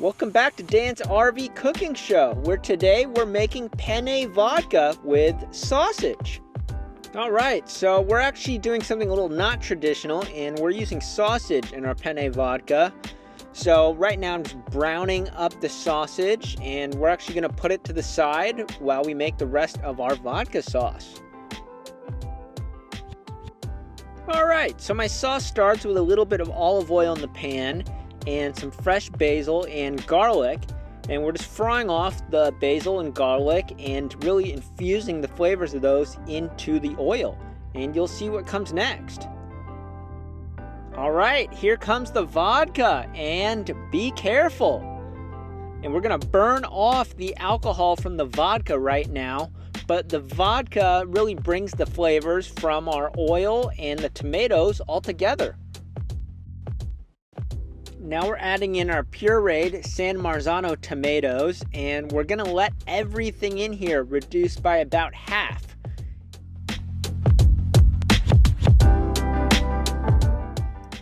Welcome back to Dan's RV Cooking Show, where today we're making penne vodka with sausage. Alright, so we're actually doing something a little not traditional, and we're using sausage in our penne vodka. So right now I'm just browning up the sausage, and we're actually going to put it to the side while we make the rest of our vodka sauce. Alright, so my sauce starts with a little bit of olive oil in the pan and some fresh basil and garlic, and we're just frying off the basil and garlic and really infusing the flavors of those into the oil, and you'll see what comes next. Alright, here comes the vodka, and be careful. And we're gonna burn off the alcohol from the vodka right now, but the vodka really brings the flavors from our oil and the tomatoes all together. Now we're adding in our pureed San Marzano tomatoes, and we're gonna let everything in here reduce by about half.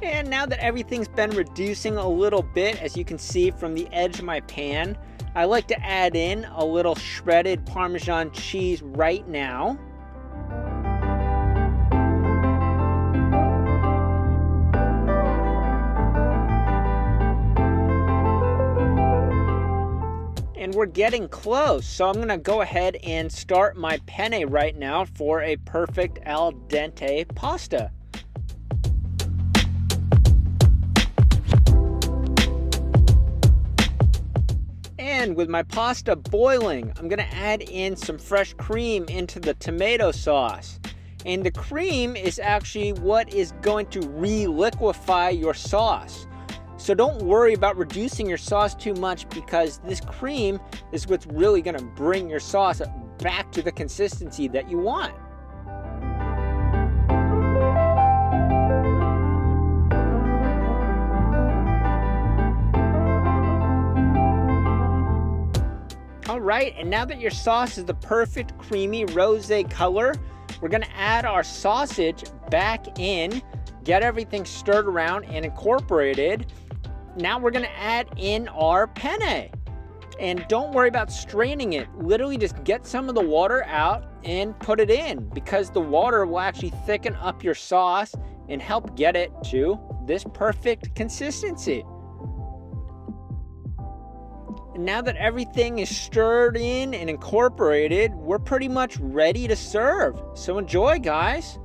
And now that everything's been reducing a little bit, as you can see from the edge of my pan, I like to add in a little shredded Parmesan cheese right now. And we're getting close, so I'm gonna go ahead and start my penne right now for a perfect al dente pasta. And with my pasta boiling, I'm gonna add in some fresh cream into the tomato sauce. And the cream is actually what is going to re-liquefy your sauce. So don't worry about reducing your sauce too much, because this cream is what's really gonna bring your sauce back to the consistency that you want. Alright, and now that your sauce is the perfect creamy rosé color, we're gonna add our sausage back in, get everything stirred around and incorporated. Now we're gonna add in our penne. And don't worry about straining it. Literally just get some of the water out and put it in, because the water will actually thicken up your sauce and help get it to this perfect consistency. And now that everything is stirred in and incorporated, we're pretty much ready to serve. So enjoy, guys.